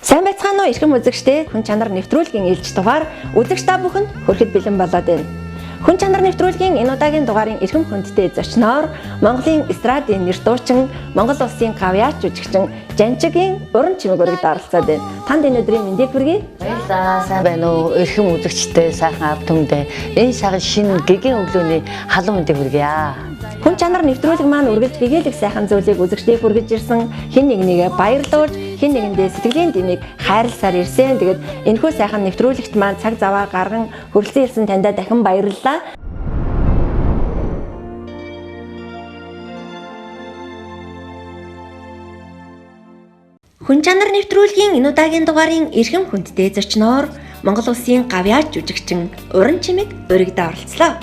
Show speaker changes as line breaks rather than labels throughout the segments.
Сайн байцгаана уу эрхэм үзэгчдээ. Хүн чанар нэвтрүүлгийн ээлж дугаар үзэгч та бүхэнд хүрэхэд бэлэн болоод байна. Хүн чанар нэвтрүүлгийн энэ удаагийн дугаарын эрхэм хүндтэй зочноор Монголын эстрадын нэр дуучин, Монгол улсын гавьяач жүжигчин Жанчигийн Уранчимэг өргөд оролцоод байна. Танд энэ өдрийн мэндийг хүргэе.
Баярлалаа. Сайн байна уу? Эрхэм үзэгчдээ сайхан ард түмэндээ энэ сарын шинэ гэгийн өглөөний халуун мэндийг хүргье.
Хүн чанар нэвтрүүлэг маань үргэлж гэгээлэг сайхан зүйлийг үзэгчдээ хүргэж ирсэн, хэн нэгнийгээ баярлуулж, хэн нэгэндээ сэтгэлийн дэмийг хайрласаар ирсэн. Тэгээд энэхүү сайхан нэвтрүүлэгт маань цаг заваа гарган хүрэлцэн ирсэн таньда дахин баярлалаа. Хүн чанар нэвтрүүлгийн энэ удаагийн дугаарын эрхэм хүндтэй зочноор Монгол улсын гавьяач жүжигчин Уранчимэг өргөдөө оролцлоо.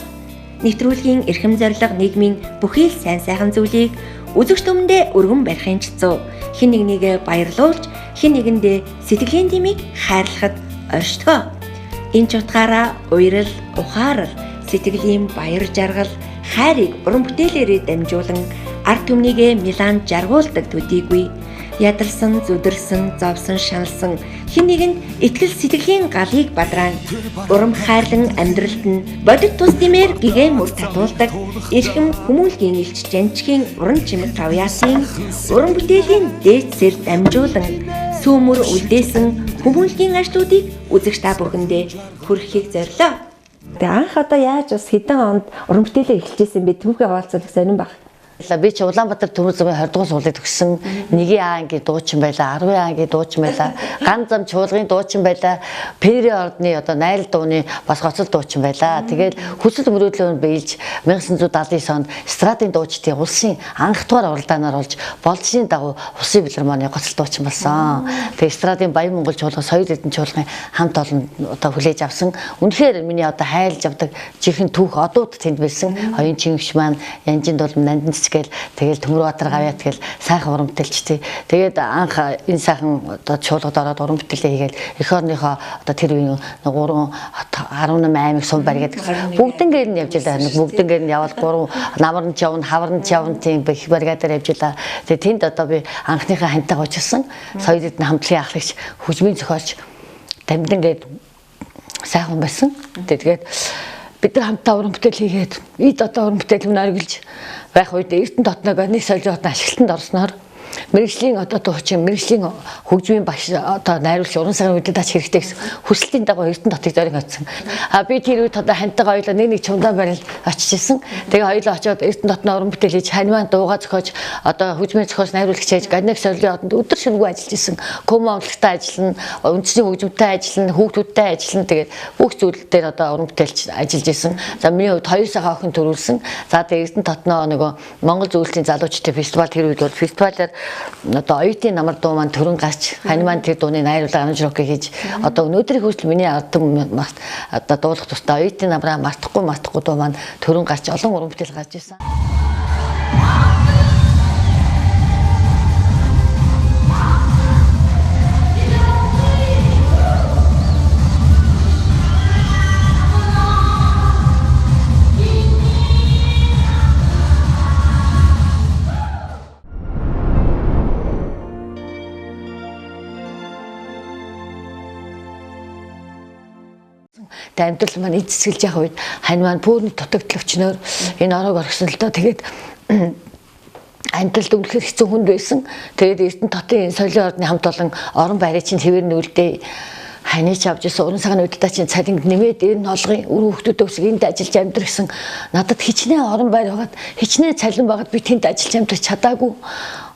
Нэвтрүүлгийн эрхэм зорилго нийгмийн бүхий л сайн сайхан зүйлийг үзэгч түмэндээ өргөн барихын чицүү, хэн нэгнийгээ баярлуулж, хэн нэгэндээ сэтгэлийн дэмийг хайрлахад оршдгоо. Энэ ч утгаараа уярал, ухаарал, сэтгэлийн баяр жаргал, хайрыг уран бүтээлээрээ дамжуулан ард түмнийгээ милан жаргуулдаг төдийгүй ядарсан, зүдэрсэн, зовсон, шаналсан хэн нэгэнд итгэл сэтгэлийн галыг бадраан урам хайрлан амьдралд нь бодит тус димээр гэгээн мөр татуулдаг эрхэм хүмүүлгийн элч Жанчигийн Уранчимэг гавьяасын уран бүтээлийн дээдсээр дамжуулан сүүмөр үлдээсэн хүмүүлгийн ажлуудыг үзэгч та бүхэндээ хүргэхийг зорилоо. Тэгээ анх одоо яаж бас хэдэн онд уран бүтээлээ эхэлжсэн бэ? Түүхээ хаваалцах сонирн баг.
Би ч Улаанбаатар Төмөр замын 20 дугаар суулгад төгссөн. 1-ийн А ангийн дуучин байлаа, 10-ийн А ангийн дуучин байлаа, Ган зам чуулгын дуучин байлаа, Пэри ордны одоо найрал дууны бас гоцол дуучин байлаа. Тэгээд хүсэл мөрөөдлөөр биелж 1979 онд эстрадын дуучдын улсын анх дугаар уралдаанаар болж болцны дагуу Улсын филармоны гоцол дуучин болсон. Тэгээд эстрадын Баян Монгол чуулган, соёл эдийн чуулгын хамт олон одоо хүлээж авсан. Үнэхээр миний одоо хайлж авдаг жихэн түүх одууд тэнд байсан. Хоёрын чингш маань Янжин дулам нандин тэгэл Төмөрбаатар гавьяат тэгэл сайхан уран бүтээлчтэй. Тэгээд анх энэ сайхан одоо чуулгад ороод уран бүтээлээ хийгээл эх орныхоо одоо тэр үеийн 18 аймаг сум барь гэдэг бүгднгээр нь явж байлаа. Бүгднгээр нь явал 3 намарч явна, хаварч явна тийм их баригадаар явж байлаа. Тэгээд тэнд одоо би анхныхаа хантайгаа уулзсан. Соёл эдийн хамтлагийн ахлагч, хөгжмийн зохиолч Дамдин гээд сайхан байсан. Тэгээд бид нар хамтдаа уран бүтээл хийгээд эд одоо уран бүтээл хүн оргилж байх үед Эрдэнэ дотног нэг солиод ашиглалтанд орсноор мэрэгжлийн одоо дуучин, мэрэгжлийн хөгжмийн багш одоо найруулагч уран сарын үдэд ач хэрэгтэй гэсэн хүсэлтийн дагуу Эрдэнэ дотыг зориг авсан. Би тэр үед одоо хантайгаа хоёулаа нэг чумдаа барил очиж исэн. Тэгээ хоёулаа очиод Эрдэнэ дотноо уран бүтээл хийж, ханимаа дуугаа зохиож, одоо хөгжмийн зохиолч найруулагч хийж, гадныг солио одонд өдөр шөнөгүй ажиллаж исэн. Комо амлагтай ажиллана, үндэсний хөгжмөнтэй ажиллана, хүүхдүүдтэй ажиллана. Тэгээд бүх зүйл дээр одоо уран бүтээлч ажиллаж исэн. За миний хувьд 2 сая охин төрүүлсэн. За тэгээд Эрдэнэ дотноо нөгөө Монгол зөвлөлийн залуучдын фестивал тэр үед бол фестивалаар одоо оюутны намар дуу маань төрөн гарч ханимаа тэр дууны найруулга амжрок хийж одоо өнөөдрийн хүртэл миний ардам одоо дуулах тустай оюутны намраа мартахгүй дуу маань төрөн гарч олон уран бүтээл гарч ирсэн. Амьдрал маань эцэсгэлж явах үед хань маань пүүрний дутагдал өчнөөр энэ ороог оргисон л доо. Тэгээд амьдралд үнэхээр хэцүү хүнд байсан. Тэгээд Эрдэнэ дотын соёлын ордны хамт олон орон байрыг чинь хэвээр нүлдээ ханийч авч ирсэн уран сарын үдэдээ чинь цалинг нэмээд энэ олгын үр хүүхдүүдээ өсгөх энд ажиллаж амьдрсан. Надад хичнээн орон байр байгаад хичнээн цалин байгаад би тэнд ажиллаж амьдрах чадаагүй.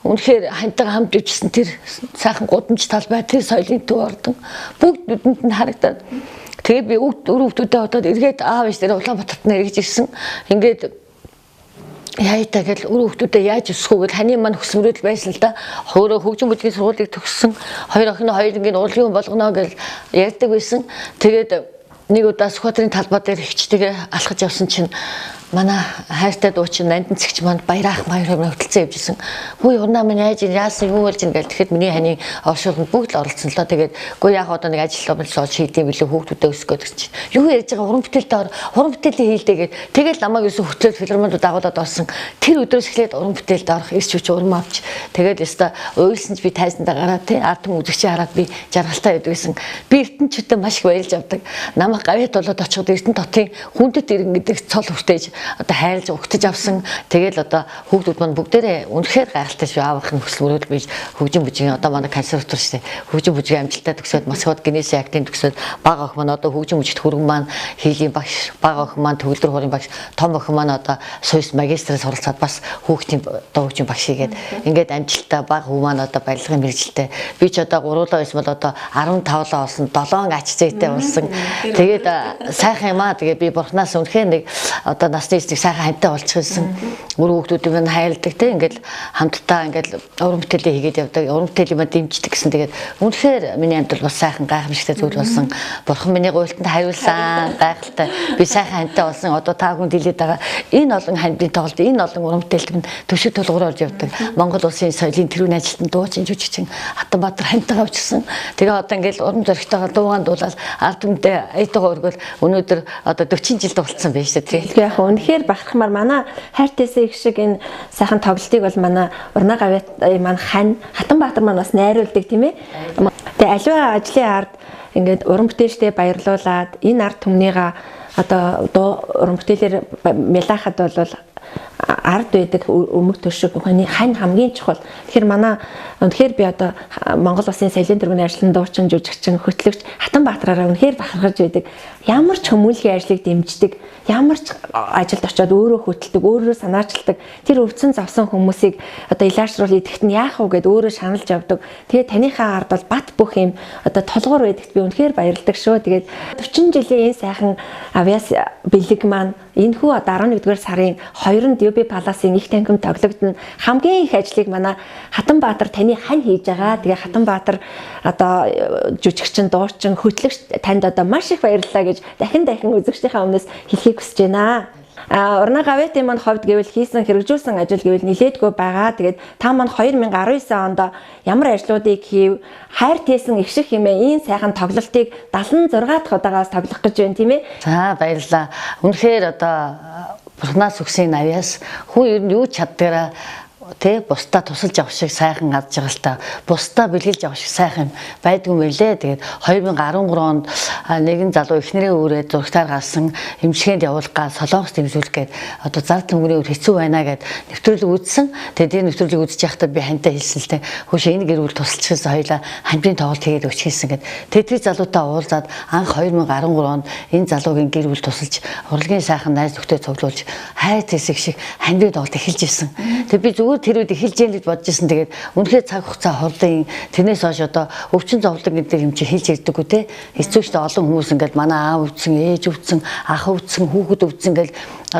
Үнэхээр хантайгаа хамт ивжсэн тэр сайхан гудамж талбай, тэр соёлын төв ордон бүгд нүдэнд нь харагдаад тэгээд би үр хүүхдүүдээ одоод эргээд аав ээж дээр Улаанбаатарт нэргэж ирсэн. Ингээд яайтаа гэл үр хүүхдүүдээ яаж өсгөх вэ гэл ханы маань хүсэл мөрөөдөл байсан л да. Өөрөө хөгжим бүжгийн сургуулийг төгссөн. Хоёр охин хоёрын урлагийн болгоно гэл ярьдаг байсан. Тэгээд нэг удаа Сүхбаатарын талбай дээр хичтэйгээ алхаж явсан чинь манай хайртай дуучин нандинцэгч манд баяраах маягаар хөтөлцөн явжсэн. Хөөе урнаа минь яаж яасан юу болж ин гэл тэгэхэд миний ханы оршуулганд бүгд л оролцсон л доо. Тэгээд үгүй яг одоо нэг ажил болж шийдэм билүү хүүхдүүдэд өсгөөд гэж чинь. Юу ярьж байгаа уран бүтээлтэй уран бүтээлийн хийлдээгээд тэгэл намайг юусэн хөтлөөд филармонд дагуулад орсон. Тэр өдрөөс эхлээд уран бүтээлд орох ирч хүч урам авч тэгээд өста уйлсан ч би тайсандаа гараад тий ард түмэн үзэгчээ хараад би жаргалтай байдаг гэсэн. Би эрдэнэчүүдэд маш их баярлж авдаг. Намайг гавьяат болоод очиход эрдэнэ дотын хүндэт иргэн гэдэг цол хүртээж одоо хайрлж угтаж авсан. Тэгэл одоо хүүхдүүд маань бүгдээрээ үнэхээр гайхалтай шүү. Аавах нь хүсэл мөрөөдөл бий хөгжим бүжгийн одоо манай консерватор шүү дээ. Хөгжим бүжгийн амжилттай төгсөөд Москвад генесийн актын төгсөөд бага охин маань одоо хөгжим бүжигт хөргөн маань хийлийн багш, бага охин маань төгөлдөр хорийн багш, том охин маань одоо Сүйс магистрээс суралцаад бас хүүхдийн одоо хөгжим багш хийгээд ингээд амжилттай бага хүү маань одоо барилгын мэрэгчлээ. Би ч одоо гуруулаа байсан бол одоо 15лоо болсон, 7 ач зээтэй болсон. Тэгээд сайхан юм аа. Тэгээд би бурхнаас үнэхээр нэг одоо насны эсрэг сайхан хантай болчихсон. Өөр хүүхдүүд минь хайрладаг те ингээд хамтдаа ингээд уран бүтээлээ хийгээд явдаг. Уран бүтээлийн маа дэмждэг гэсэн. Тэгээд үнэхээр миний амьдрал бас сайхан гайхамшигтай зүйл болсон. Бурхан миний гуйлтанд хариулсан гайхалтай. Би сайхан хантай болсон. Одоо та хүн дэлээд байгаа энэ олон хандын тоглолт, энэ олон уран бүтээлд минь төшөг тулгуур болж явдаг. Монгол улсын соёлын тэрүүн ажилтнанд дуучин жүжигчин Атанбаатар хантайгаа авчихсан. Тэгээ одоо ингээд уран зоригтойгоо дуугаан дуулаад ард түмэндээ аятайгаа өргөөл өнөөдөр одоо 40 жил дуулсан байж тээ.
Яг үнэхээр бахархмаар манай хайртайсаа их шиг энэ сайхан тоглолтыг бол манай урнаа гавьяат маань Хатанбаатар маань бас найруулдаг тийм ээ. Тэгээ аливаа ажлын ард ингээд уран бүтээлчтэй баярлуулад энэ ард түмнийга одоо уран бүтээлээр мэлахад бол ард байдаг өмг төшөг ухааны хань хамгийн чухал. Тэгэхээр манай үнэхээр би одоо Монгол улсын соёлын тэргүүний ажлын дуучин жүжигчин хөтлөгч Хатанбаатараараа үнэхээр бахархаж байдаг. Ямар ч хүмүүнлэгийн ажлыг дэмждэг, ямар ч ажилд очиод өөрөө хөтэлдэг, өөрөө санаачилдаг. Тэр өвцөн завсан хүмүүсийг одоо илаашруул идэхт нь яах вэ гэд өөрөө шаналж авдаг. Тэгээд таныхаа ард бол бат бүх юм одоо толгуур байдагт би үнэхээр баярлдаг шүү. Тэгээд 40 жилийн энэ сайхан авиас бэлэг маань энэхүү одоо 11-р сарын 2-нд ПАЛАСЫН их танхимд тоглогдно. Хамгийн их ажлыг манай Хатанбаатар таны хань хийж байгаа. Тэгээ Хатанбаатар одоо жүжигчин, дуучин, хөтлөгч танд одоо маш их баярлалаа гэж дахин үзэгчдийнхээ өмнөөс хэлхийг хүсэж байна. Урнаа гавьяатын маань ховд гэвэл хийсэн хэрэгжүүлсэн ажил гэвэл нилээдгүй байгаа. Тэгээд та маань 2019 онд ямар ажлуудыг хийв, хайр тээсэн их шиг хэмээн энэ сайхан тоглолтыг 76 дахь удаагаас тоглох гэж байна тийм ээ.
За баярлалаа. Үнэхээр одоо бурхнаас өгсөн авьяас хүн ер нь юу чаддгаараа тэ бусдаа тусалж авах шиг сайхан аз жаргалтай, бусдаа бэлгэлж авах шиг сайхан байдгүй мэлээ. Тэгээд 2013 онд нэгэн залуу эхнэрээ өөрөөд зургатаар гарсан эмчилгээнд явуулгаа солонгос дэмжүүлэх гээд одоо зардал мөнгөний өр хэцүү байна гэд нэвтрүүлэг үзсэн. Тэгээд энэ нэвтрүүлгийг үзэж байхдаа би хантай хэлсэн л тэ хөөш энэ гэр бүл тусалчихсан хоёлаа хамтрын тоглолт хийгээд өччихсэн гэд. Тэгээд тэр залуутай уулзаад анх 2013 онд энэ залуугийн гэр бүл тусалж урлагийн сайхан найз нөхдөд цуглуулж хайр тэсэг шиг хамтрын тоглолт эхэлж ирсэн. Тэгээд би зүгээр тэр үед эхэлж яах гэж бодож ирсэн. Тэгээд үнэхээр цаг хугацаа хорлын тэрнээс хойш одоо өвчин зовлон гэдэг юм чи хэлж ирдэггүй те. Хэцүү штэ олон хүмүүс ингээд манай аав өвдсөн, ээж өвдсөн, ах өвдсөн, хүүхэд өвдсөн гэл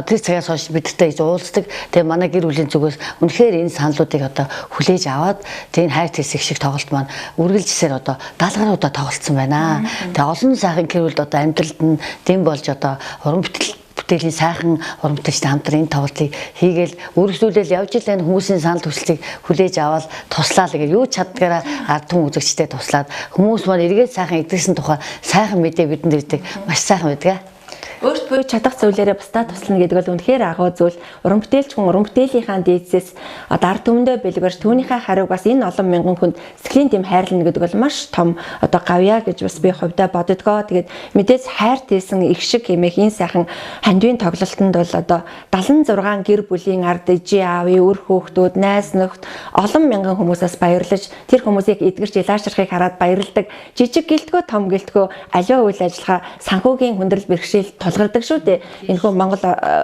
тэр цагаас хойш бидтэй уулздаг. Тэгээд манай гэр бүлийн зүгээс үнэхээр энэ саналуудыг одоо хүлээж аваад тийм хайр тэсэг шиг тоглолт маань үргэлжсээр одоо 70 гаруй удаа тоглолцсон байна. Тэгээд олон сайхан гэр бүлд одоо амьдралд нь дэм болж одоо уран бүтээлийн сайхан уран бүтээлчтэй хамтран энэ тоглолтыг хийгээл үргэлжлүүлэл явж илэн хүмүүсийн санал хүслийг хүлээж аваад туслаа л гэж юу чаддгаараа ард түмэн үзэгчтэй туслаад хүмүүс маань эргээд сайхан эдгэрсэн тухай сайхан мэдээ бидэнд ирдэг маш сайхан байдаг.
Өөрт буй чадах зүйлээрээ бусдаа туслана гэдэг бол үнэхээр агуу зүйл. Уран бүтээлч хүн уран бүтээлийнхаа дээдсээс одоо ард түмэндээ бэлгэрч түүнийхээ хариуг бас энэ олон мянган хүнд сэтгэлийн тэм хайрлна гэдэг бол маш том одоо гавьяа гэж бас би хувьдаа боддгоо. Тэгээд мэдээж хайр тээсэн их шиг хэмээх энэ сайхан хандвийн тоглолтод бол одоо 76 гэр бүлийн ард ижи аавын өр хүүхдүүд, найз нөхд олон мянган хүмүүсээс баярлаж тэр хүмүүсийг эдгэрч илаашрахыг хараад баярладаг. Жижиг гэлтгөө том гэлтгөө аливаа үйл ажиллагаа санхүүгийн хүндрэл бэрхшээл тулгардаг шүү дээ. Энэхүү Монгол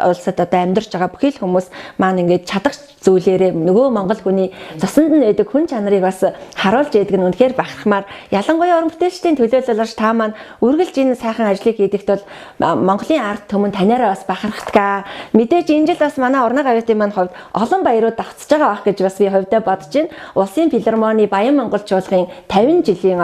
улсад одоо амьдарч байгаа бүхэл хүмүүс маань ингээд чадах зүйлээрээ нөгөө монгол хүний цуснд нь байдаг хүн чанарыг бас харуулж яадаг нь үнэхээр бахархмаар. Ялангуяа уран бүтээлчдийн төлөөлөлөж та маань үргэлж энэ сайхан ажлыг хийдэгт бол Монголын ард түмэн танаараа бас бахархдаг. Мэдээж энэ жил бас манай урнаа гавьяатын маань хувьд олон баярууд давтсаж байгаа байх гэж бас би хувьдаа бодож байна. Улсын филармоны Баян монголчуулгын 50 жилийн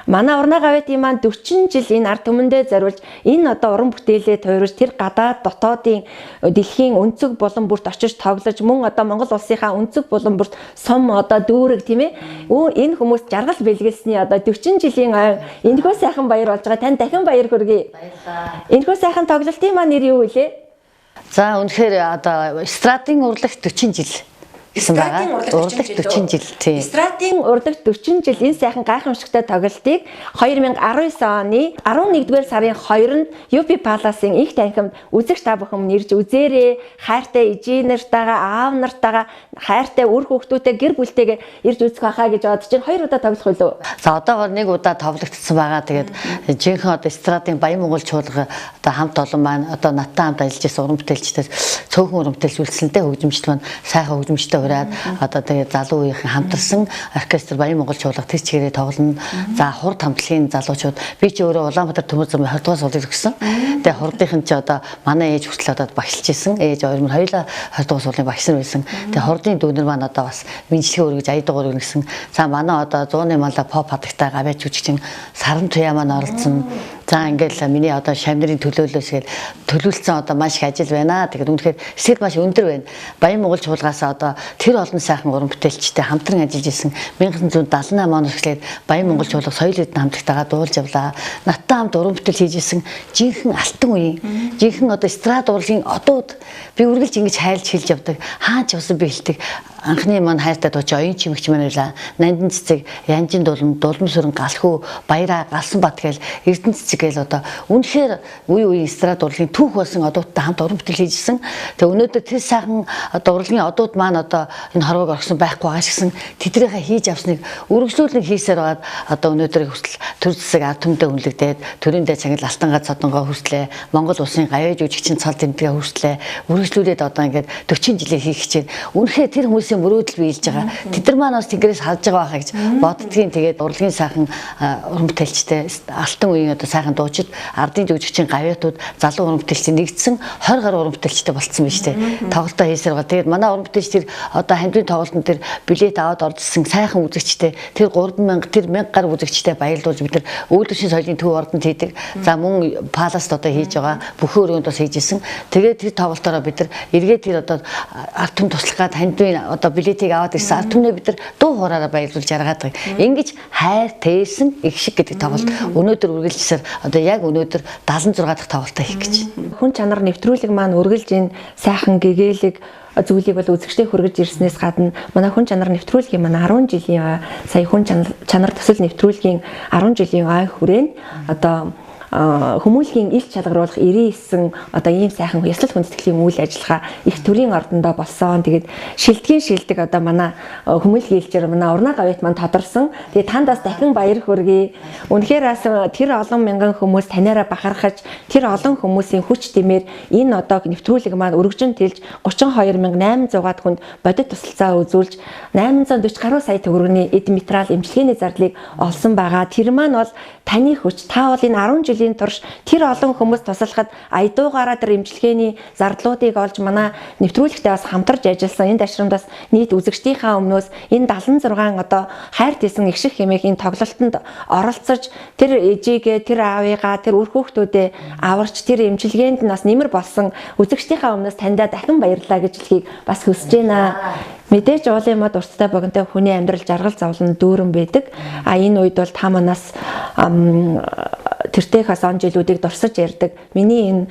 манай урнаа гавьяатын маань 40 жил энэ ард түмэндээ зориулж энэ одоо уран бүтээл мэдээлэл тойрож тэр гадаад дотоодын дэлхийн өнцөг булан бүрт очиж тоглож мөн одоо Монгол улсынхаа өнцөг булан бүрт сум одоо дүүрэг тийм ээ. Энэ хүмүүс жаргал бэлгэлсний одоо 40 жилийн ойн энэхүү сайхан баяр болж байгаа. Тань дахин баяр хүргэе. Баярлалаа. Энэхүү сайхан тоглолтын маань нэр юу вэ?
За үнэхээр одоо эстрадын урлагт 40 жил
Эстрадын урлагт
40 жил тийм.
Эстрадын урлагт 40 жил энэ сайхан гайхамшигтай тоглолтыг 2019 оны 11-р сарын 2-нд UP ПАЛАСЫН их танхимд үзэгч та бүхэн нэрж үзээрэй. Хайртай ижээ нартайгаа, аав нартайгаа, хайртай үр хүүхдүүтэй гэр бүлтэйгээ ирж үзэх байхаа гэж бодож чинь 2 удаа тоглох үлээ.
За одоогоор 1 удаа тоглогдсон байгаа. Тэгээд жинхэнэ одоо эстрадын Баян Монгол чуулга одоо хамт олон маань одоо надтай хамт ажиллаж байсан уран бүтээлчдээс цөөхөн уран бүтээлч үйлчлэлтэй хөгжимчд маань сайхан хөгжимчтэй ураад одоо тэгээд залуу үеийнхэн хамтарсан оркестр Баян Монгол чуулга тэр чигээрээ тоглоно. За хурд хамтлагийн залуучууд би ч өөрөө Улаанбаатар төмөр замын 20 дугаар суулгыг өгсөн. Тэгээд хурдынхан ч одоо манай ээж хүртэл одоо багшилж исэн. Ээж хоёр минь хоёулаа 20 дугаар суулгын багш нар байсан. Тэгээд хурдын дүүнер маань одоо бас мэнжлэгээ өргөж ая дугаар өргөсөн. За манай одоо 100-ны мала pop хадагтай гавьяач жүжигчин САРЫН туяа маань оролцсон. За ингээл миний одоо шамнырын төлөөлөөс гээл төлөвлөсөн одоо маш их ажил байна. Тэгээд үнэхээр эсрэг маш өндөр байна. Баян Монгол чуулгаас одоо тэр олон сайхан уран бүтээлчтэй хамтран ажиллаж исэн 1978 оноос эхлээд Баян Монгол чуулга соёл эдийн хамтлагтайгаа дуулж явлаа. Надтай хамт уран бүтээл хийж исэн жинхэнэ алтан үеийн жинхэнэ одоо эстрад урлагийн одууд би үргэлж ингэж хайлж хэлж явдаг. Хаач явсан би хэлдэг. Анхны маань хайртай дууч Ж.Уранчимэг маань байлаа. Нандин цэцэг, Янжин дулам, дулам сүрэн галхүү, баяраа, галсан бат гээл Эрдэнэ цэцэг гээл одоо үнэхээр үе эстрад урлагийн түүх болсон одуудтай хамт уран бүтээл хийжсэн. Тэгээ өнөөдөр тэр сайхан одоо урлагийн одууд маань одоо энэ хорвоог орсон байхгүй байгаа шигсэн тэдрийнхээ хийж авсныг үргэлжлүүлэн хийсээр байгаад одоо өнөөдрийг хүртэл төр засаг ард түмэндээ үнэлэгдээд төрөндөө цагт алтангаа цодонгоо хүртлээ. Монгол улсын гавьяа жүжигчин цал тэмдгээ хүртлээ. Үргэлжлүүлээд одоо ингээд 40 жилийн хийх хичээн. Үнэхээр тэр хүмүүсийн мөрөөдөл биелж байгаа. Тэд нар маань бас тэнгэрээс харж байгаа байхаа гэж боддгийн. Тэгээд урлагийн сайхан уран бүтээлчтэй алтан үеийн одоо сайхан дуучид ардын жүжигчин гавьяатууд залуу уран бүтээлчтэй нэгдсэн 20 гаруй уран бүтээлчтэй болцсон биз дээ. Тоглолтоо хийсээр байгаа. Тэгээд манай уран бүтээлч тэр одоо хамтын тоглолтын тэр билет аваад оржсэн сайхан үзэгчтэй тэр 3000 тэр 1000 гаруй үзэгчтэй баярлуулж бид нар өвлөшин соёлын төв ордонд хийдэг. За мөн Паласт одоо хийж байгаа бүхэн өрөөнд бас хийжсэн. Тэгээд тэр тоглолтоороо бид нар эргээд тэр одоо ард түмэн туслах гад хамтын одоо билетийг аваад ирсэн ард түмнээ бид нар дуу хоораараа баярлуулж аргаад байгаа. Ингэж хайр тээсэн их шиг гэдэг тоглолт өнөөдөр үргэлжлэсээр одоо яг өнөөдөр 76 дахь тоглолтоо хийх гэж.
Хүн чанар нэвтрүүлэг маань үргэлж энэ сайхан гэгээлэг зүйлийг бол үзэгчтэй хүргэж ирснээс гадна манай хүн чанар нэвтрүүлгийн манай 10 жилийн сая хүн чанар төсөл нэвтрүүлгийн 10 жилийн ой хүрээнд одоо хүмүүлийн ил чалгаруулах 99 одоо ийм сайхан ёслол хүндэтгэлийн үйл ажиллагаа их төрлийн ордондоо болсон. Тэгээд шилдэг одоо манай хүмүүлийн илчээр манай урнаа гавьяат маань тодорсон. Тэгээд тандаас дахин баяр хүргэе. Үнэхээр тэр олон мянган хүмүүс танаараа бахархаж тэр олон хүмүүсийн хүч тэмээр энэ одоо нэвтрүүлэг маань өргөжин тэлж 32800-аад хүнд бодит тусалцаа үзүүлж 840 гаруй сая төгрөгийн эд материал эмчилгээний зардлыг олсон байгаа. Тэр маань бол таны хүч. Та бол энэ 10 жилийн турш тэр олон хүмүүс туслахад аядуугаараа тэр эмчилгээний зардлуудыг олж манай нэвтрүүлэгтээ бас хамтарч ажилласан. Энэ дашрамдаас нийт үзэгчдийнхаа өмнөөс энэ 76 одоо хайр тийсэн их шиг хэмээх энэ тоглолтод оролцож тэр ээжигээ, тэр аавыгаа, тэр үр хүүхдүүдээ аварч тэр эмчилгээнд нас нэмэр болсон үзэгчдийнхаа өмнөөс таньдаа дахин баярлалаа гэж хэлхийг бас хүсэж байна. Мэдээж уулын мод урттай богинтой хүний амьдрал жаргал зовлон дүүрэн байдаг. Энэ үед бол та манаас тэртээ хас он жилүүдийг дурсаж ярьдаг. Миний энэ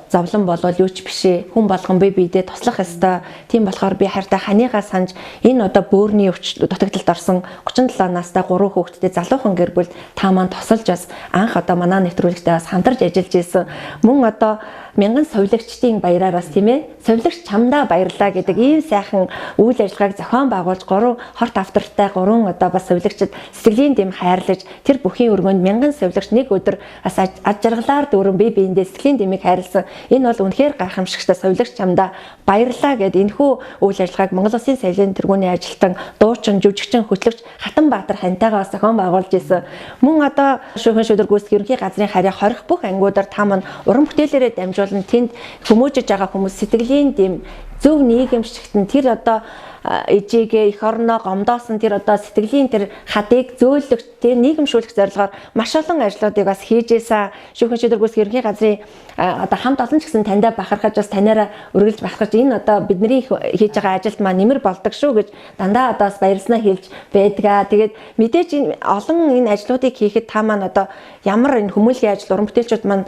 зовлон болвол юу ч бишээ. Хүн болгон биедээ туслах ёстой. Тийм болохоор би хайртай ханийгаа санаж энэ одоо бөөрийн өвч дутагдалд орсон 37 настай 3 хүүхэдтэй залуухан гэр бүл та маань тусалж бас анх одоо манай нэвтрүүлэгтээ бас хамтарч ажиллаж исэн. Мөн одоо мянган совилогчдын баяраараас тийм ээ совилогч чамдаа баярлаа гэдэг ийм сайхан үйл ажиллагааг зохион байгуулж 3 хорт автортай 3 одоо бас совилогчд сэтгэлийн дэм хайрлаж тэр бүхийн өргөнд мянган совилогч нэг өдөр бас аж жаргалаар дүүрэн бие биендээ сэтгэлийн дэмийг хайрлсан. Энэ бол үнэхээр гайхамшигтай совилогч чамдаа баярлаа гэдэг энэхүү үйл ажиллагааг Монгол Улсын соёлын тэргүүний ажилтан дуучин жүжигчин хөтлөгч Хатанбаатар хантайгаа бас зохион байгуулж исэн. Мөн одоо шүүхэн шүдэр гүйцэтгэх ерөнхий газрын харьяа хорих бүх ангиудаар та маань уран бүтээлээрээ дамжуулан тэнд хүмүүжиж байгаа хүмүүс сэтгэлийн дэм зөв нийгэмшигтэн тэр одоо ээжигээ эх орноо гомдоосон тэр одоо сэтгэлийн тэр хадыг зөөлөх тэр нийгэмшүүлэх зорилгоор маш олон ажлуудыг бас хийжээсэн. Шүүхэн шийдвэр гүйцэтгэх ерөнхий газрын одоо хамт олон ч гэсэн таньдаа бахархаж бас танаараа үргэлж бахархаж энэ одоо бидний хийж байгаа ажилд маань нэмэр болдог шүү гэж дандаа одоо бас баярлснаа хэлж байдгаа. Тэгээд мэдээж энэ олон энэ ажлуудыг хийхэд та маань одоо ямар энэ хүмүүлийн ажил уран бүтээлчүүд маань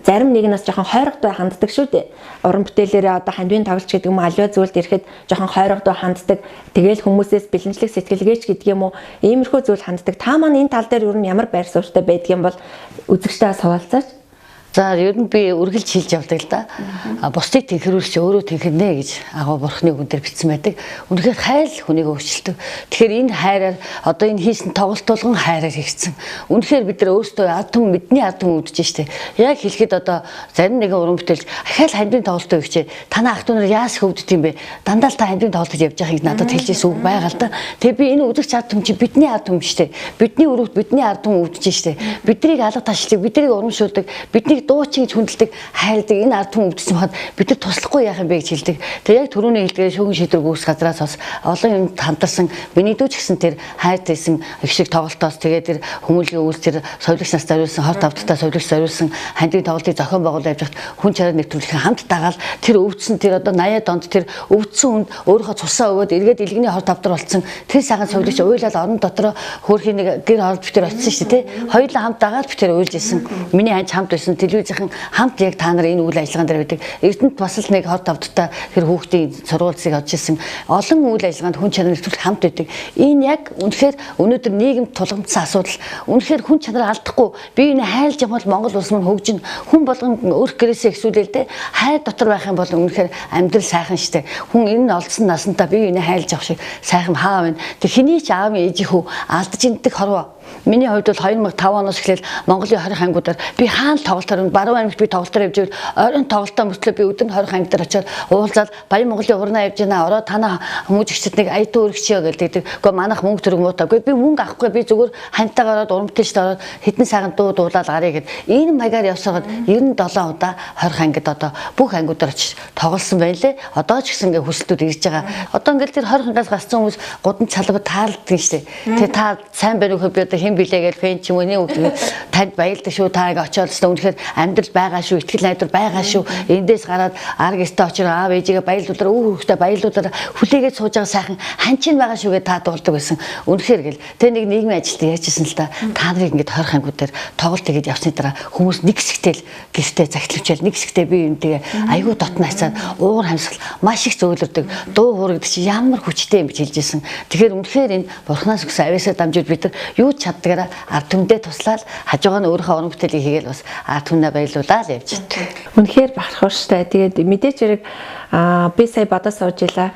зарим нэг нь бас жоохон хойрогдоо ханддаг шүү дээ. Уран бүтээлээрээ одоо хандвийн тоглолч гэдэг юм аливаа зүйлд ирэхэд жоохон хойрогдоо ханддаг. Тэгээл хүмүүсээс бэлэнчлэх сэтгэлгээч гэдэг юм уу иймэрхүү зүйл ханддаг. Та маань энэ тал дээр юу ямар байр суурьтай байдаг юм бол үзэгчтэй хуваалцаач.
За ер нь би үргэлж хэлж явдаг л да. Бусдыг тэнхрүүлж өөрөө тэнхэрнэ гэж агуу бурхны үгэн дээр бичсэн байдаг. Үнэхээр хайл хүнийг өвчлөдөг. Тэгэхээр энэ хайраар одоо энэ хийсэн тоглолт болгон хайраар хийгдсэн. Үнэхээр бид нар өөрсдөө ард түмэн бидний ард түмэн үдэж штэ. Яг хэлэхэд одоо зарим нэгэн уран бүтээлч ахаал хандвийн тоглолтоо өгчээ. Танай ах トゥ нар яас хөвддөг юм бэ? Дандаа л та хандвийн тоглолтод явж байгааг надад хэлжсэн үг байгаа л да. Тэгээ би энэ үзэгч ард түмэн чи бидний ард түмэн штэ. Бидний өрөвд бидний ард түмэн үдэж штэ. Биднийг алга ташлыг, биднийг урамшуулдаг, бидний дуучин гэж хүндэлдэг хайрладаг энэ ард түмэн өвдсөн бахад бид нар туслахгүй яах юм бэ гэж хэлдэг. Тэгээ яг түрүүний хэлдгээр шүүгэн шийдвэр гүйцэх газраас бас олон юм хамтарсан миний дүү ч гэсэн тэр хайртайсан их шиг тоглолтоос тэгээ тэр хүмүүлийн үйлс тэр совилогч нас зориулсан хорт авталтаа совилогч зориулсан хандвийн тоглолтыг зохион байгуулж явж хат хүн чараар нэвтрүүлэх хамт дагаал тэр өвдсөн тэр одоо 80-аад онд тэр өвдсөн хүнд өөрийнхөө цусаа өгөөд эргээд илгэний хорт автар болсон тэр сайхан совилогч уйлаад орон дотроо хөөрхийн нэг гэр оролт битэр очсон шүү дээ. Хоёулаа хамт дагаад битэр уйлж исэн. Миний ханд хамт байсан телевизийн хамт яг та нар энэ үйл ажиллагаан дээр байдаг. Эрдэнэт бас л нэг хот тавдтай тэр хүүхдийн сургуулийг олж ирсэн. Олон үйл ажиллагаанд хүн чанар нэвтрүүлэх хамт байдаг. Энэ яг үнэхээр өнөөдөр нийгэмд тулгамдсан асуудал. Үнэхээр хүн чанар алдахгүй. Би энэ хайлж юм бол Монгол улс маань хөгжинэ. Хүн болгон өөрх гэрээсээ эхсүүлэлтэй хайр дотор байх юм бол үнэхээр амьдрал сайхан штэ. Хүн энэ олдсон насантаа би энэ хайлж авах шиг сайхан хаа байна. Тэг хэний ч аав ээжийнхүү алдаж индэг хорвоо. Миний хувьд бол 2005 оноос эхлээл Монголын 20 ангуудаар би хаана тоглолтоор Баруун аймагт би тоглолтоор явж байвал ойрын тоглолтоо мөртлөө би өдөр нь 20 анги дээр очиод уулзаад Баян Монголын УРАН явж байна. Ороо танаа хүмүүжигчдэд нэг аятуу өргөчөө гэдэг. Гэхдээ манайх мөнгө төрөг муутаагүй. Би мөнгө авахгүй. Би зүгээр хантайгаар ороод уран бүтээлчд ороод хитэн сайхан дуу дуулаад гарыг гэд. Энэ маягаар явсагаад 97 удаа 20 ангид одоо бүх ангуудаар очиж тоглосон байлээ. Одоо ч гэсэн ингээ хүсэлтүүд ирж байгаа. Одоо ингээл тэр 20 ангаас гасцсан хүмүүс гудамж цалбад таалддаг штеп. Тэгээ та сайн байна уу би одоо хэн билээ гэж фэн ч юм уу нэг танд баялдаг шүү та ингээ очиолсон үнэхээр амьдрал байгаа шүү итгэл найдвар байгаа шүү эндээс гараад арга ёстой очир аав ээжигээ баялуулаад хүүхдээ баялуулаад хүлээгээд сууж байгаа сайхан ханчин байгаа шүү гэж та дуулдаг байсан үнэхээр гэл тэ нэг нийгмийн ажилтныг ярьжсэн л та нарыг ингээ 20 ангууд дээр тоглолт хийгээд явсны дараа хүмүүс нэг хэсэгтэй л гэртээ загталвчаал нэг хэсэгтэй би юм тэгээ айгүй дотн хацаад уур хамсгал маш их зөөлөрдөг дуу хуурагд чи ямар хүчтэй юм гэж хэлжсэн тэгэхээр үнэхээр энэ бурхнаас өгсөн авиасаа дамжууд бид нар юу чаддгаараа ард түмдээ туслаад хажуугаа нь өөрийнхөө уран бүтээлийг хийгээл бас ард түмнээ баярлуулаад явж байна.
Үнэхээр бахархууштай. Тэгээд мэдээч хэрэг би сая бодож сууж илаа.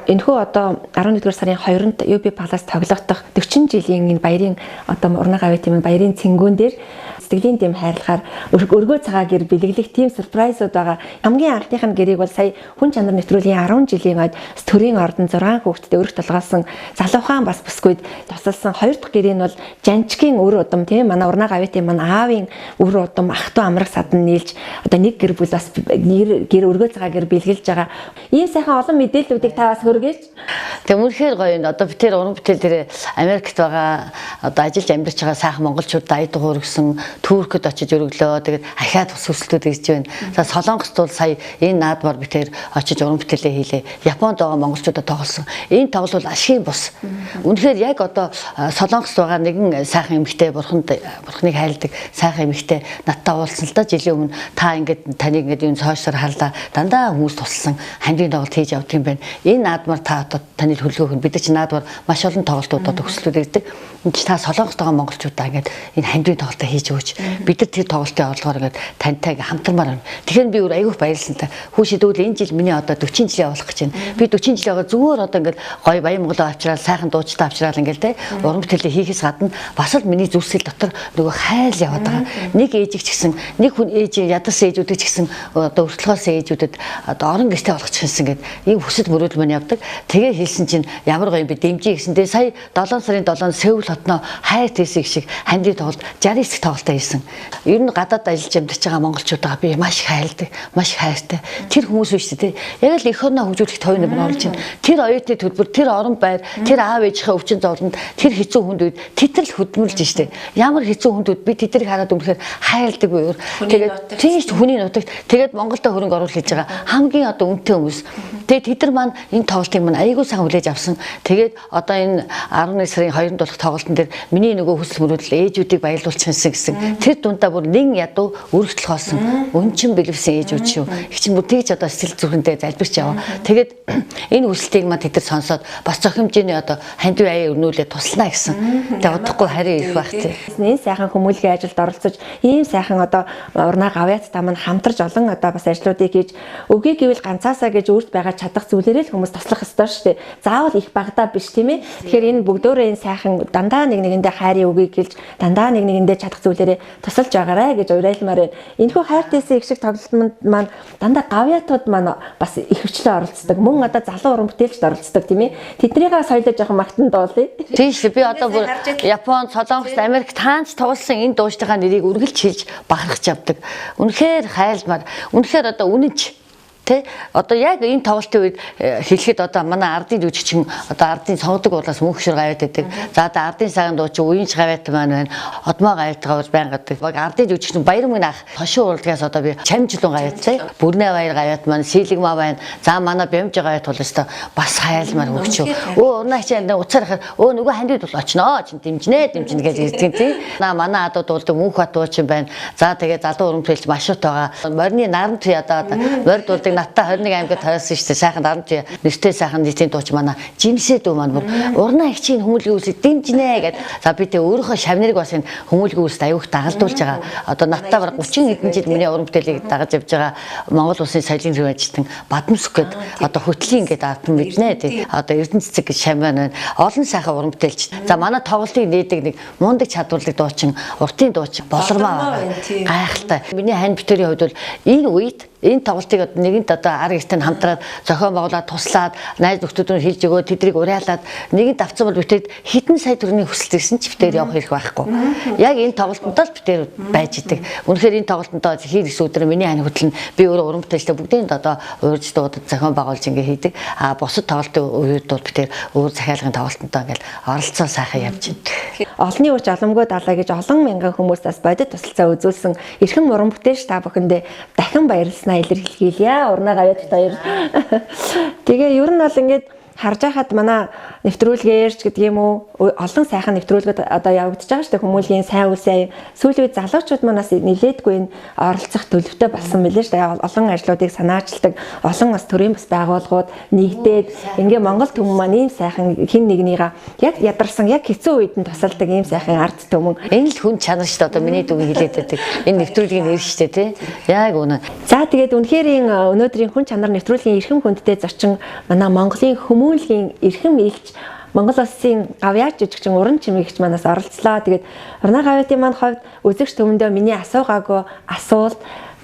Энэхүү одоо 11-р сарын 2-нд UB ПАЛАС тоглохдох 40 жилийн энэ баярын одоо уран гавьтын баярын цэнгүүн дээр сэтгэлийн дэм хайрлахаар өргөө цагаа гэр бэлэглэх тийм сюрпрайзууд байгаа. Хамгийн анхных нь гэрийг бол сая хүн чанар нэвтрүүлгийн 10 жилийн ойд төрийн ордон 6 хүүхэдтэй өргөх толгойлсон залуухан бас бүсгүйд тусалсан 2 дахь гэрийг нь бол жанчгийн өр удам тийм манай уран гавьтын маань аавын өр удам ах トゥ амрах садан нийлж одоо нэг гэр бүл бас гэр өргөө цагаа гэр бэлгэлж байгаа. Ийм сайхан олон мэдээллүүдийг та бас хөргөөч.
Тэг үнэхээр гоё юм. Одоо би тэр уран бүтээл дээр Америкт байгаа одоо ажиллаж амьдарч байгаа сайхан монголчууд аяд хөргсөн Туркд очиж өргөлөө. Тэгээд ахаад ус хүсэлтүүд ирж байна. За Солонгост бол сая энэ наадмаар би тэр очиж уран бүтээлээ хийлээ. Японд байгаа монголчуудад тоглосон. Энэ тоглол ашигын бус. Үнэхээр яг одоо Солонгост байгаа нэгэн сайхан эмэгтэй бурхныг хайрладаг сайхан эмэгтэй надтай уулзсан л да жилийн өмнө та ингээд таныг ингээд юм цоошоор харлаа дандаа хүмүүс тусалсан хандгийн тоглолт хийж явдаг юм байна. Энэ наадмаар та одоо таны хөлгөөх нь бид нар чи наадмаар маш олон тоглолтуудад төгслүүд ирдэг. Энд чи та Солонгост байгаа монголчуудаа ингээд энэ хандгийн тоглолтоо хийж өгөөч. Бид нар тэр тоглолтын орлогоор ингээд тантай ингээд хамтармаар байна. Тэгэхээр би өөр аягүй баярлсан та. Хүү шидвэл энэ жил миний одоо 40 жилийн явуулах гэж байна. Би 40 жилийн зүгээр одоо ингээд гоё Баян Монголоо авчраад сайхан дуучтай авчраад ингээд те уран бүтээлээ хийхээс гадна бас л миний зүсэл дотор нөгөө хайл яваад байгаа. Нэг ээжиг ч гэсэн нэг хүн ээж ядас ээжүүдийг ч гэсэн одоо өртөлгөөс ээжүүдэд одоо орон гэртээ болгочихсан гэдэг ийм хүсэл мөрөөдөл маань мань явдаг. Тэгээ хэлсэн чинь ямар гоё юм бэ дэмжиж гэсэн. Тэгээ сая 7 сарын 7-нд Сеул хотноо хайр тэсэг шиг хандив тоглолт 60 хэсэг тоглолтоо хийсэн. Ер нь гадаад ажиллаж амьдарч байгаа монголчуудаа би маш хайрладаг, маш хайртай. Тэр хүмүүс биш үү? Яг л эх орноо хөгжүүлэх тойрны оруулж байна. Тэр оюутны төлбөр, тэр орон байр, тэр аав ээжийнхээ өвчин зовлонд тэр хэцүү хүнд үед тэтгэл хөдөлмөрлж штэ. Ямар хэцүү хүнд үед би тэднийг хараад үнэхээр хайрладаг буюу. Тэгээд тийм шүү хүний нутагт тэгээд Монголд хөрөнгө оруулах хийж байгаа хамгийн одоо үнэтэй хүмүүс. Тэгээд тэд нар маань энэ тоглолтыг маань аягүй сайн хүлээж авсан. Тэгээд одоо энэ 11 сарын 2-нд болох тоглолтын дээр миний нөгөө хүсэл мөрөөдөл ээжүүдийг баярлуулчихсан гэсэн. Тэр дундаа бүр нэг ядуу өргөдөл хоосон. Өнчин бэлэвсэн ээжүүд шүү. Их чинь бүр тэгж одоо сэтгэл зүрхэндээ залбирч яваа. Тэгээд энэ хүслийг маань тэд нар сонсоод бас зохиом хэмжээний одоо хандив аяа өрнүүлээд туслана гэсэн. Тэгээд удахгүй харин ирэх байх тийм.
Энэ сайхан хүмүүлгийн ажилд оролцож ийм сайхан одоо урнаа гавьяат та маань хамтарч олон одоо бас ажлуудыг хийж өгье гэвэл ганцаасаа гэж өөрт байгаа чадах зүйлээрээ л хүмүүс туслах ёстой шүү дээ. Заавал их багадаа биш тийм ээ. Тэгэхээр энэ бүгдөө энэ сайхан дандаа нэг нэгэндээ хайрын үгийг хэлж дандаа нэг нэгэндээ чадах зүйлээрээ тусалж байгаарэ гэж уриалмаар байна. Энэхүү хайртайсэн их шиг тоглолтод маань дандаа гавьяатууд маань бас их хвчлээ оролцдог. Мөн одоо залуу уран бүтээлчд оролцдог тийм ээ. Тэднийгээ соёлоо жоохон магтан дуулъя.
Тийм шүү. Би одоо бүр Япон, Солонгос, Америк таанч тоглосон энэ дуушныхаа нэрийг үргэлж хэлж бахархаж явдаг. Үнэхээр хайлмаар, үнэхээр одоо үнэнч одоо яг энэ тоглолтын үед хэлэхэд одоо манай ардын жүжигчин одоо ардын сонгодог уурлаас мөнхшөр гавьяат байдаг. За одоо ардын саган дууч уянч гавьяат маань байна. Одмоо гавьяатгаар байнга гадаг. Ардын жүжигчин Баярмын ах хошин урлагаас одоо би чамжилуун гавьяат цай. Бүрнээ баяр гавьяат маань сэлэгмаа байна. За манай бямж гавьяат бол өстой бас хайлмаар өгчөө. Урнаа чинь уцаар хахад нөгөө хандид бол очноо чинь дэмжнэ гэж ирдэг тийм. Манай адууд дуулдаг мөнх бат дуучин байна. За тэгээ залуу уран бүтээлч машуут байгаа. Морины нарант одоо морь дуулдаг Натта 21 аймагт таарсан шүү дээ. Сайхан дарамж нэртэй сайхан нийтийн дууч манай жимсээ дүү маань бүр урнаа ихчийн хүмүүлгийн үйлсийг дэмжинэ гэдэг. За би тэг өөрийнхөө шавнырыг бас энэ хүмүүлгийн үйлсд аяух дагалдуулж байгаа. Одоо Натта бараг 30 хэдэн жил миний уран бүтээлийг дагаж явж байгаа Монгол улсын соёлын хэв ажилтан Бадамсүх гэдэг одоо хөтлийн гэдэг ардын мэднэ тий. Одоо Эрдэнэ цэцэг гэж шам байна. Олон сайхан уран бүтээлч. За манай тоглолтыг нээдэг нэг мундаг чадварлаг дуучин, уртын дуучин болормаа байна. Гайхалтай. Миний хань бүтээрийн хувьд бол энэ үед энэ тоглолтыг нэгэнт одоо ар гэртээ хамтраад зохион байгуулаад туслаад найз нөхдөд нь хэлж өгөө тэдрийг уриалаад нэгэнт авцсан бол битээд хэдэн сая төгрөгийн хүсэлтсэн ч битээр явах хэрэг байхгүй. Яг энэ тоглолтод л битээр байж идэг. Үнэхээр энэ тоглолтод хэр их өдөр миний хань хөтлөн би өөрөө уран бүтээлчтэй бүгдийг одоо уурж дуудаад зохион байгуулж ингэ хийдэг. А бусад тоглолтын үед бол битээр өөр захиалгын тоглолтод ингээл оролцоо сайхан явж байна.
Олонний үуч оломгоо далаа гэж олон мянган хүмүүс бас бодит тусалцаа үзүүлсэн эрхэм уран бүтээлч та бүхэндээ дахин баярлалаа илэрхийлье. Урнаа гавьяат хоёр. Тэгээ ер нь бол ингээд харж байхад манай нэвтрүүлгээрч гэдэг юм уу олон сайхан нэвтрүүлгүүд одоо явагдаж байгаа шүү дээ. Хүмүүлийн сайн үлсээ сүүлийн үед залуучууд манаас нилээдгүй энэ оролцох төлөвтэй болсон мэлээ шүү дээ. Олон ажлуудыг санаачилдаг, олон бас төрийн бас байгууллагууд нэгдээд ингээ Монгол түмэн маань ийм сайхан хин нэгнийгаа яг ядарсан, яг хэцүү үед нь тусалдаг ийм сайхан арт түмэн.
Энэ л хүн чанар шүү дээ. Одоо миний дүүг хэлээд байдаг. Энэ нэвтрүүлгийн нэр шүү дээ, тий. Яг үнэ.
За тэгээд үнэхээр өнөөдрийн хүн чанар нэвтрүүлгийн эрхэм хүндтэй зочин манай Монголын хүмүүлийн эрхэм илч Монгол улсын гавьяат жүжигчин Уранчимэгч манаас оролцлоо. Тэгээд урнаа гавьяатын маань хувьд үзэгч түмэндээ миний асуугаагүй асуулт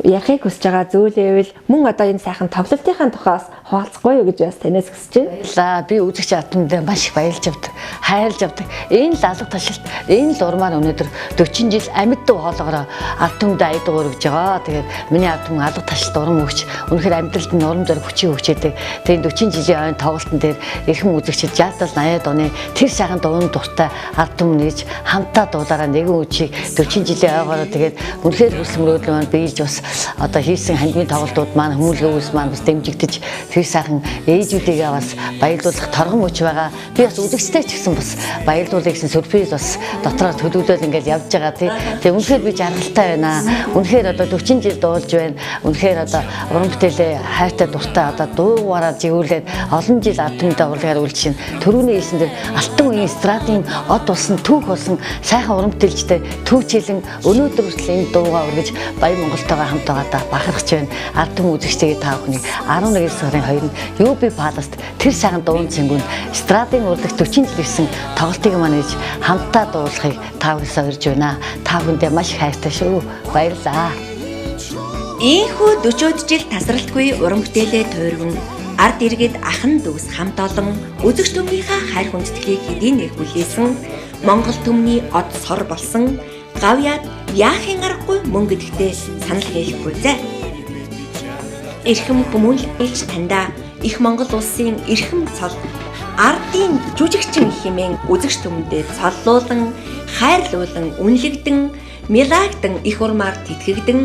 яхийг хүсэж байгаа зүйлээвэл мөн одоо энэ сайхан тоглолтынхаа тухаас хуваалцахгүй юу гэж бас танаас хүсэж байна.
Би үзэгч атамдаа маш их баярлж авдаг, хайрлж авдаг. Энэ л алга ташилт, энэ л урмаар өнөөдөр 40 жил амьд дуу хоолоогоор ард түмэнд аядаг өргөж байгаа. Тэгээд миний ард түмэн алга ташилт урам өгч, үнэхээр амьдралд нь урам зориг хүчийг өгчээдэг. Тэгээд 40 жилийн ойн тоглолтын дээр эрхэм үзэгчид 60 80 оны тэр сайхан дуун дуртай ард түмэн нээж хамтаа дуулаараа нэгэн үчиг 40 жилийн ойгоор тэгээд үнэхээр хүсэл мөрөөдөл маань биелж бас одоо хийсэн хандмын тоглолтууд маань хүмүүлгийн үйлс маань бас дэмжигдэж тэр сайхан ээжүүдийгээ бас баярлуулах торгон мөч байгаа. Би бас үзэгчтэй ч гэсэн бас баярлуулъя гэсэн сюрприз бас дотроо төлөвлөөл ингээл явж байгаа тий. Тэгээ үнэхээр би жаргалтай байна. Үнэхээр одоо 40 жил дуулж байна. Үнэхээр одоо уран бүтээлээ хайртай дуртай одоо дуугаараа жигүүлээд олон жил ард түмэндээ урлагаар үйлчин төрөүний хэлсэн дээр алтан үеийн эстрадын од болсон түүх болсон сайхан уран бүтээлчтэй төвчилэн өнөөдөр хүртэл энэ дуугаа өргөж Баян Монголтойгоо хамт байгаадаа бахархаж байна. Ард түмэн үзэгчтэйгээ та бүхний 11 сарын 2-нд ЮБ ПАЛАСТ тэр сайхан дуун цэнгүнд эстрадын урлагт 40 жил гэсэн тоглолтыг маань хийж хамтдаа дуулахыг та бүхэндээ урьж байна. Та бүхэндээ маш их хайртай шүү. Баярлалаа.
Ийхүү 40 жил тасралтгүй уран бүтээлээ туйрган ард иргэд ахан дүүс хамт олон үзэгч түмнийхээ хайр хүндэтгэлийг хэдийн нэг хүлээсэн Монгол түмний од сор болсон гавьяад яахын аргагүй мөн гэдэгтээ санал хэлэхгүй зэ. Эрхэм хүмүүлж таньда их Монгол улсын эрхэм цол ардын жүжигчин хэмээн үзэгч түмэндээ цоллуулан хайрлуулан үнэлэгдэн милагдан их урмаар тэтгэгдэн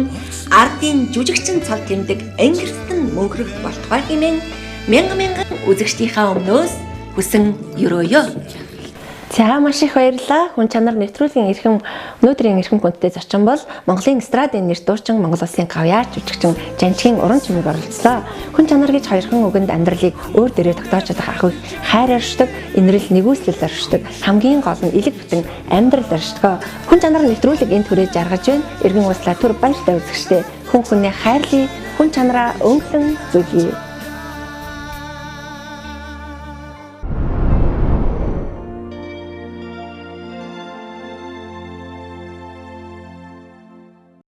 ардын жүжигчин цол тэмдэг ангирстан мөнхрөх болтугай хэмээн мянган үзэгчдийнхаа өмнөөс хүсэн өрөөё. За маш их баярлалаа. Хүн чанар нэвтрүүлгийн өнөөдрийн эрхэм хүндтэй зочин бол Монголын эстрадын нэр дуучин Монгол улсын гавьяач жүжигчин Жанчгийн Уранчимэг оролцлоо. Хүн чанар гэж хоёрхан үгэнд амьдралыг өөр дээрээ тогтоож чадах ахыг хайр аршдаг, инрэл нэгүслэл аршдаг, хамгийн гол нь элэг бүтэн амьдрал аршдаг. Хүн чанар нэвтрүүлэг энэ түрээ жаргаж байна. Иргэн ууслаа түр баяртай үзэгчтэй хүн хүнээ хайрлая, хүн чанараа өнгөлөн зүгье.